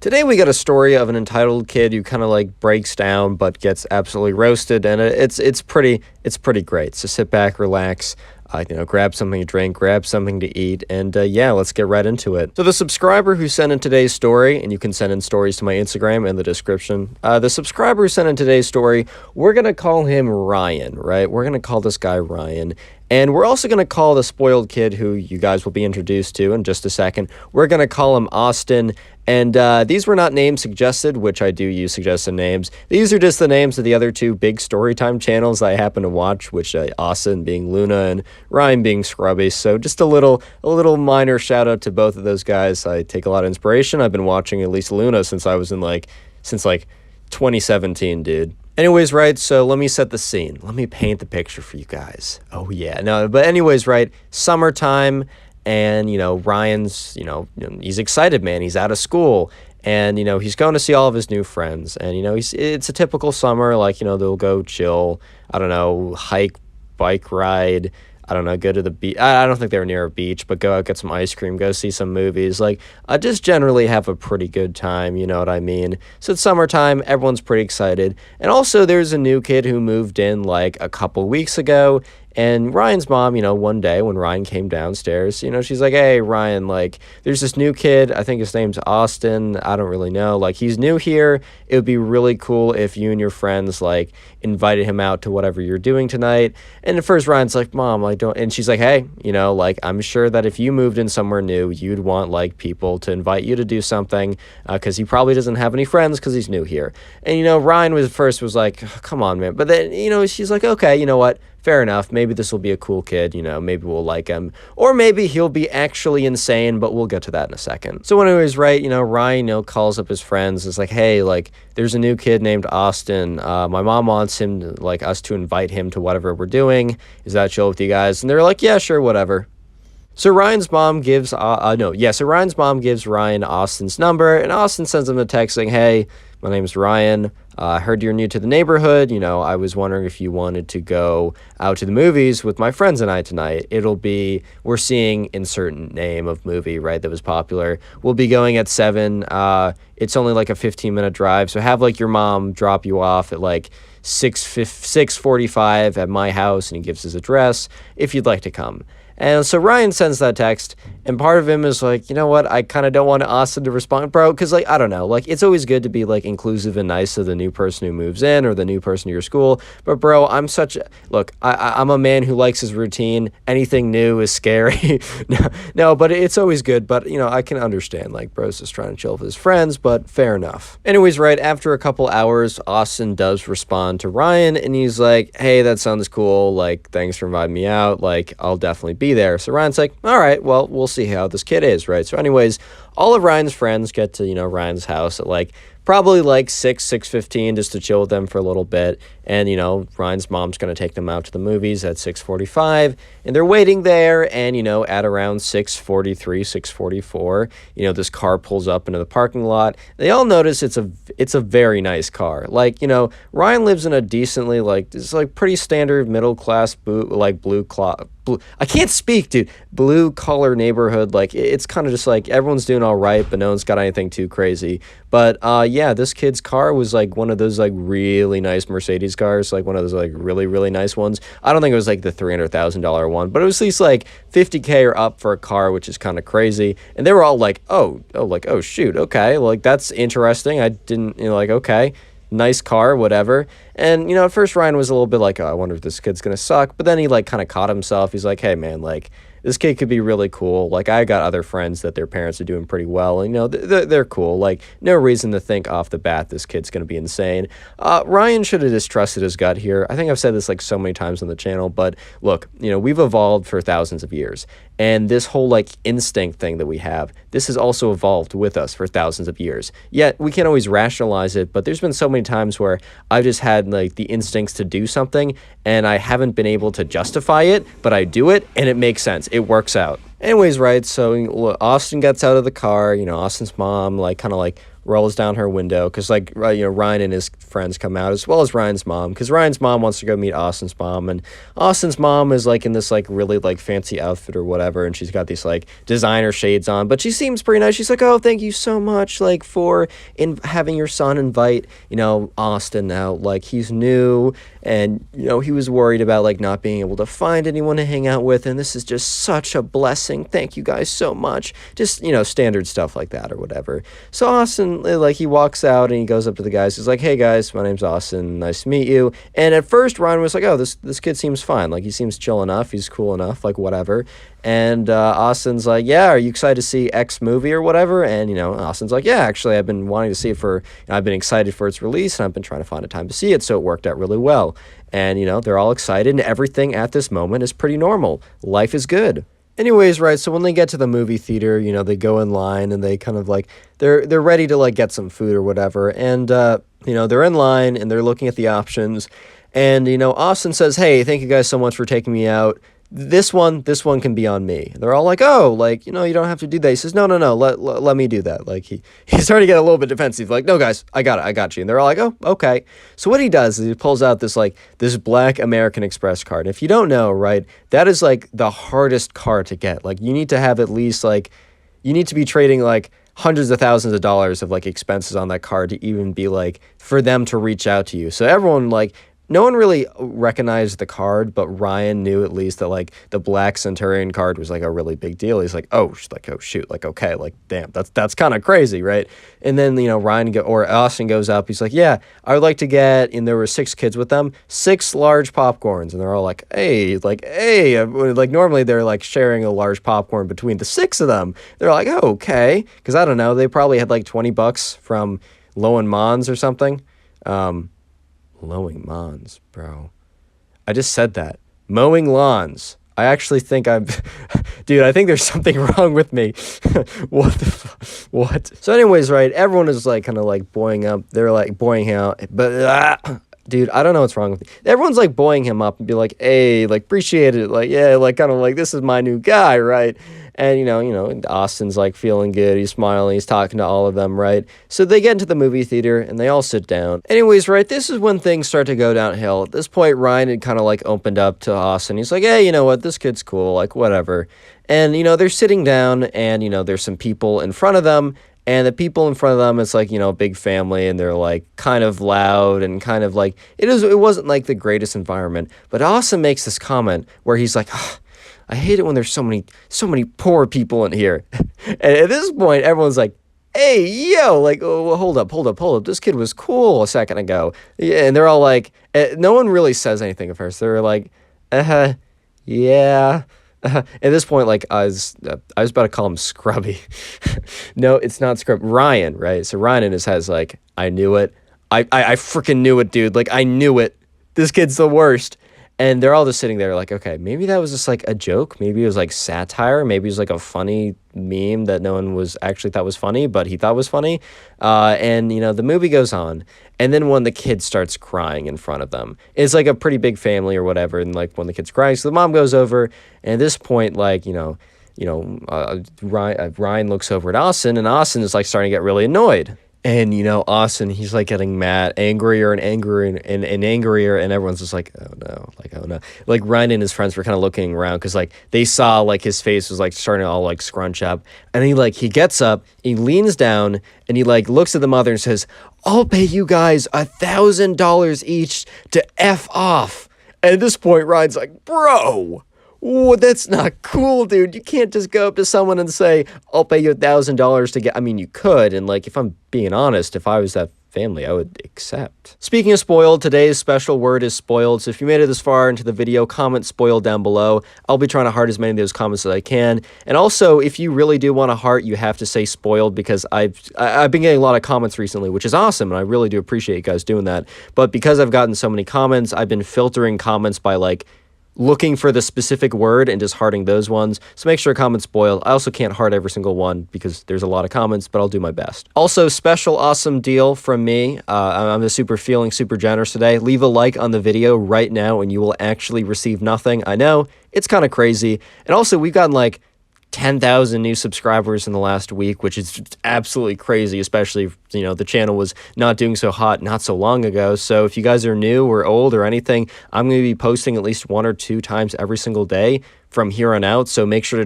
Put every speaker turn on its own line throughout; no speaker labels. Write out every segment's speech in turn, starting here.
Today we got a story of an entitled kid who kind of like breaks down but gets absolutely roasted, and it's pretty great. So sit back, relax, grab something to drink, grab something to eat, and yeah, let's get right into it. So the subscriber who sent in today's story, and you can send in stories to my Instagram in the description. The subscriber who sent in today's story, we're gonna call him Ryan, right? We're gonna call this guy Ryan. And we're also going to call the spoiled kid, who you guys will be introduced to in just a second, we're going to call him Austin. And these were not names suggested, which I do use suggested names. These are just the names of the other two big Storytime channels I happen to watch, which Austin being Luna and Ryan being Scrubby. So just a little minor shout out to both of those guys. I take a lot of inspiration. I've been watching at least Luna since I was since 2017, dude. Anyways, right, so let me set the scene. Let me paint the picture for you guys. Oh, yeah. No, but anyways, right, summertime, and, Ryan's, he's excited, man. He's out of school, and, he's going to see all of his new friends. And, it's a typical summer, they'll go chill, I don't know, hike, bike ride, I don't know, go to the beach. I don't think they were near a beach, but go out, get some ice cream, go see some movies. I just generally have a pretty good time, you know what I mean? So it's summertime, everyone's pretty excited. And also there's a new kid who moved in a couple weeks ago. And Ryan's mom, one day when Ryan came downstairs, she's like, hey, Ryan, there's this new kid. I think his name's Austin. I don't really know. He's new here. It would be really cool if you and your friends, invited him out to whatever you're doing tonight. And at first, Ryan's like, Mom, I don't. And she's like, hey, I'm sure that if you moved in somewhere new, you'd want, people to invite you to do something because he probably doesn't have any friends because he's new here. And, Ryan was like, come on, man. But then, she's like, okay, you know what? Fair enough. Maybe this will be a cool kid, maybe we'll like him. Or maybe he'll be actually insane, but we'll get to that in a second. So anyways, right, Ryan, calls up his friends. It's like, hey, there's a new kid named Austin. My mom wants him to, us to invite him to whatever we're doing. Is that chill with you guys? And they're like, yeah, sure, whatever. So Ryan's mom gives Ryan Austin's number, and Austin sends him a text saying, hey, my name's Ryan. I heard you're new to the neighborhood. I was wondering if you wanted to go out to the movies with my friends and I tonight. We're seeing insert name of movie, right, that was popular. We'll be going at 7. It's only a 15-minute drive. So have your mom drop you off at 6:45 at my house, and he gives his address if you'd like to come. And so Ryan sends that text, and part of him is like, you know what, I kind of don't want Austin to respond, bro, because, I don't know, it's always good to be, inclusive and nice to the new person who moves in or the new person to your school, but, bro, I'm a man who likes his routine. Anything new is scary. No, but it's always good, but, I can understand, bro's just trying to chill with his friends, but fair enough. Anyways, right, after a couple hours, Austin does respond to Ryan, and he's like, hey, that sounds cool, thanks for inviting me out, I'll definitely be there. So Ryan's like, all right, well, we'll see how this kid is, right? So anyways, all of Ryan's friends get to, Ryan's house at probably 6:15 just to chill with them for a little bit. And, Ryan's mom's going to take them out to the movies at 6:45, and they're waiting there. And, at around 6:43, 6:44, this car pulls up into the parking lot. They all notice it's a very nice car. Ryan lives in a decently, this pretty standard middle class I can't speak, dude. Blue collar neighborhood. It's kind of just everyone's doing all right, but no one's got anything too crazy. But yeah, this kid's car was one of those really nice Mercedes cars, one of those really, really nice ones. I don't think it was the $300,000 one, but it was at least $50K or up for a car, which is kind of crazy. And they were all oh shoot, okay, that's interesting. I didn't, okay. Nice car, whatever. And, at first Ryan was a little bit oh, I wonder if this kid's gonna suck. But then he, kind of caught himself. He's like, hey, man, this kid could be really cool. I got other friends that their parents are doing pretty well. And, they're cool. No reason to think off the bat this kid's gonna be insane. Ryan should have just trusted his gut here. I think I've said this, so many times on the channel. But, look, we've evolved for thousands of years. And this whole, instinct thing that we have, this has also evolved with us for thousands of years. Yet, we can't always rationalize it, but there's been so many times where I've just had, the instincts to do something, and I haven't been able to justify it, but I do it, and it makes sense. It works out. Anyways, right, so Austin gets out of the car, Austin's mom, kind of rolls down her window because, like, Ryan and his friends come out, as well as Ryan's mom, because Ryan's mom wants to go meet Austin's mom, and Austin's mom is, like, in this, like, really, like, fancy outfit or whatever, and she's got these, like, designer shades on, but she seems pretty nice. She's like, oh, thank you so much, like, for having your son invite, Austin out. Like, he's new, and, he was worried about, like, not being able to find anyone to hang out with, and this is just such a blessing. Thank you guys so much. Just, standard stuff like that or whatever. So Austin, like, he walks out and he goes up to the guys. He's like, hey, guys, my name's Austin. Nice to meet you. And at first, Ryan was like, oh, this kid seems fine. Like, he seems chill enough. He's cool enough, like, whatever. And Austin's like, yeah, are you excited to see X movie or whatever? And, Austin's like, yeah, actually, I've been wanting to see it I've been excited for its release, and I've been trying to find a time to see it, so it worked out really well. And, they're all excited, and everything at this moment is pretty normal. Life is good. Anyways, right, so when they get to the movie theater, they go in line, and they kind of, like, they're ready to, like, get some food or whatever. And, they're in line, and they're looking at the options. And, Austin says, hey, thank you guys so much for taking me out. This one can be on me. They're all like, oh, like, you don't have to do that. He says, no, let me do that. Like, he's starting to get a little bit defensive. Like, no, guys, I got you. And they're all like, oh, okay. So what he does is he pulls out this Black American Express card. And if you don't know, right, that is, like, the hardest card to get. Like, you need to have at least, like, you need to be trading, like, hundreds of thousands of dollars of, like, expenses on that card to even be, like, for them to reach out to you. So everyone, like, no one really recognized the card, but Ryan knew at least that, like, the Black Centurion card was, like, a really big deal. He's like, oh shoot, like, okay, like, damn, that's kind of crazy, right? And then, Austin goes up. He's like, yeah, I would like to get, and there were 6 kids with them, 6 large popcorns. And they're all like, hey, like, normally they're, like, sharing a large popcorn between the 6 of them. They're like, oh, okay. Because, I don't know, they probably had, like, $20 from Low and Mons or something. Mowing lawns, bro. I just said that. Mowing lawns. I actually think dude, I think there's something wrong with me. What? So anyways, right, everyone is, like, kind of, like, buoying up. They're, like, buoying him up. But, dude, I don't know what's wrong with me. Everyone's, like, buoying him up and be like, hey, like, appreciate it. Like, yeah, like, kind of like, this is my new guy, right? And, Austin's, like, feeling good. He's smiling. He's talking to all of them, right? So they get into the movie theater, and they all sit down. Anyways, right, this is when things start to go downhill. At this point, Ryan had kind of, like, opened up to Austin. He's like, hey, you know what? This kid's cool. Like, whatever. And, they're sitting down, and, there's some people in front of them. And the people in front of them, it's like, a big family, and they're, like, kind of loud and kind of, like, it wasn't, like, the greatest environment. But Austin makes this comment where he's like, oh, I hate it when there's so many poor people in here. And at this point, everyone's like, hey, yo, like, oh, hold up. This kid was cool a second ago. Yeah, and they're all like, no one really says anything at first. They're like, yeah. At this point, like, I was about to call him Scrubby. No, it's not Scrub. Ryan, right? So Ryan in his head is like, I knew it. I freaking knew it, dude. Like, I knew it. This kid's the worst. And they're all just sitting there like, okay, maybe that was just, like, a joke. Maybe it was, like, satire. Maybe it was, like, a funny meme that no one was actually thought was funny, but he thought was funny. And, the movie goes on. And then when the kid starts crying in front of them, it's, like, a pretty big family or whatever. And, like, when the kid's crying, so the mom goes over. And at this point, like, Ryan looks over at Austin, and Austin is, like, starting to get really annoyed. And, Austin, he's, like, getting mad, angrier and angrier and angrier, and everyone's just like, oh, no. Like, Ryan and his friends were kind of looking around because, like, they saw, like, his face was, like, starting to all, like, scrunch up. And he gets up, he leans down, and he, like, looks at the mother and says, I'll pay you guys $1,000 each to F off. And at this point, Ryan's like, bro, oh, that's not cool, dude. You can't just go up to someone and say, I'll pay you $1,000 to get... I mean, you could, and, like, if I'm being honest, if I was that family, I would accept. Speaking of spoiled, today's special word is spoiled, so if you made it this far into the video, comment spoiled down below. I'll be trying to heart as many of those comments as I can. And also, if you really do want to heart, you have to say spoiled, because I've been getting a lot of comments recently, which is awesome, and I really do appreciate you guys doing that. But because I've gotten so many comments, I've been filtering comments by, like, looking for the specific word and just hearting those ones. So make sure comment spoiled. I also can't heart every single one because there's a lot of comments, but I'll do my best. Also, special awesome deal from me. I'm feeling super generous today. Leave a like on the video right now and you will actually receive nothing. I know, it's kind of crazy. And also, we've gotten like 10,000 new subscribers in the last week, which is just absolutely crazy, especially if, the channel was not doing so hot not so long ago. So if you guys are new or old or anything, I'm going to be posting at least 1 or 2 times every single day from here on out. So make sure to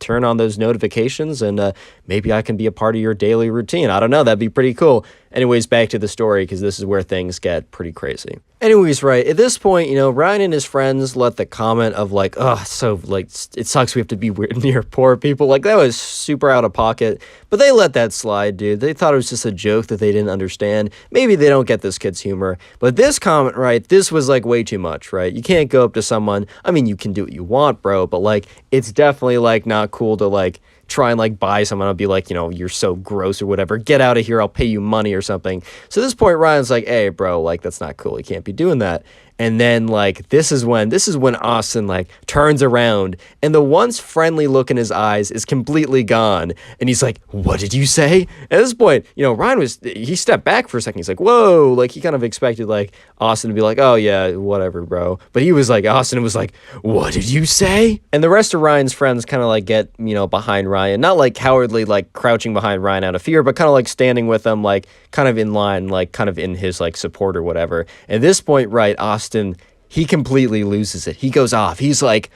turn on those notifications, and maybe I can be a part of your daily routine. I don't know. That'd be pretty cool. Anyways, back to the story, because this is where things get pretty crazy. Anyways, right, at this point, Ryan and his friends let the comment of like, oh, so like, it sucks we have to be weird near poor people. Like, that was super out of pocket, but they let that slide, dude. They thought it was just a joke that they didn't understand. Maybe they don't get this kid's humor, but this comment, right, this was like way too much, right? You can't go up to someone. I mean, you can do what you want, bro, but like, it's definitely like not cool to like try and like buy someone. I'll be like, you're so gross or whatever. Get out of here. I'll pay you money or something. So at this point, Ryan's like, hey, bro, like, that's not cool. You can't be doing that. And then like, this is when Austin like turns around and the once friendly look in his eyes is completely gone. And he's like, what did you say? At this point, Ryan he stepped back for a second. He's like, whoa, like he kind of expected like Austin to be like, oh yeah, whatever, bro. But Austin was like, what did you say? And the rest of Ryan's friends kind of like get, behind Ryan, not like cowardly, like crouching behind Ryan out of fear, but kind of like standing with him, like kind of in line, like kind of in his like support or whatever. At this point, right, Austin, he completely loses it. He goes off. He's like,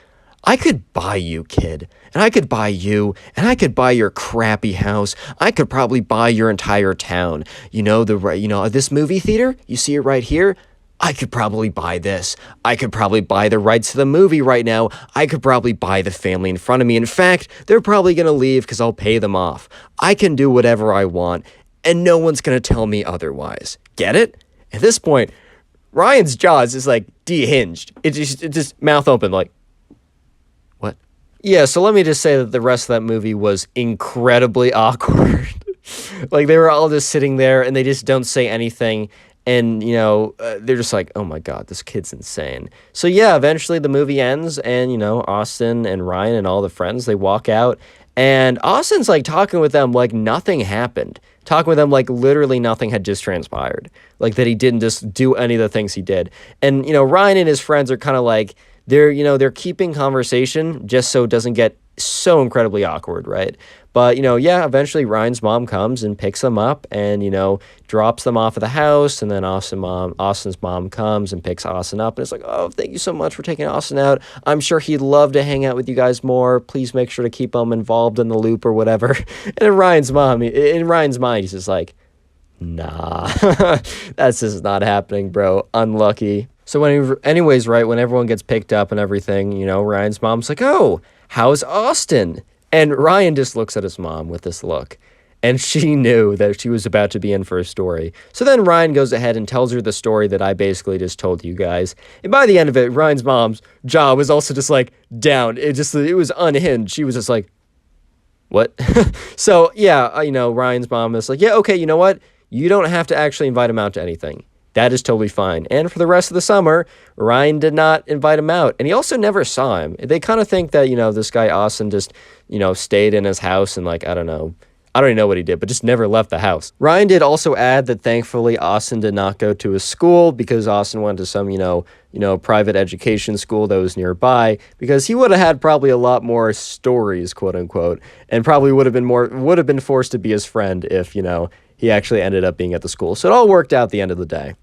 I could buy you, kid, and I could buy you, and I could buy your crappy house. I could probably buy your entire town. This movie theater, you see it right here? I could probably buy this. I could probably buy the rights to the movie right now. I could probably buy the family in front of me. In fact, they're probably going to leave because I'll pay them off. I can do whatever I want, and no one's going to tell me otherwise. Get it? At this point, Ryan's jaws is like de-hinged. It just mouth open like, what? Yeah, so let me just say that the rest of that movie was incredibly awkward. Like, they were all just sitting there and they just don't say anything. And, they're just like, oh my God, this kid's insane. So yeah, eventually the movie ends and, Austin and Ryan and all the friends, they walk out. And Austin's like talking with them like nothing happened. Talking with them like literally nothing had just transpired. Like that he didn't just do any of the things he did. And, Ryan and his friends are kind of like, they're keeping conversation just so it doesn't get so incredibly awkward, right? But, eventually Ryan's mom comes and picks them up and, drops them off at the house. And then Austin's mom comes and picks Austin up. And it's like, oh, thank you so much for taking Austin out. I'm sure he'd love to hang out with you guys more. Please make sure to keep him involved in the loop or whatever. And in Ryan's mind, he's just like, nah, that's just not happening, bro. Unlucky. So anyways, right, when everyone gets picked up and everything, Ryan's mom's like, oh, how's Austin? And Ryan just looks at his mom with this look. And she knew that she was about to be in for a story. So then Ryan goes ahead and tells her the story that I basically just told you guys. And by the end of it, Ryan's mom's jaw was also just like down. It was unhinged. She was just like, what? So yeah, Ryan's mom is like, yeah, okay, you know what? You don't have to actually invite him out to anything. That is totally fine. And for the rest of the summer, Ryan did not invite him out. And he also never saw him. They kind of think that, this guy Austin just, stayed in his house and like, I don't even know what he did, but just never left the house. Ryan did also add that thankfully Austin did not go to his school because Austin went to some, private education school that was nearby, because he would have had probably a lot more stories, quote unquote, and probably would have been forced to be his friend if, he actually ended up being at the school. So it all worked out at the end of the day.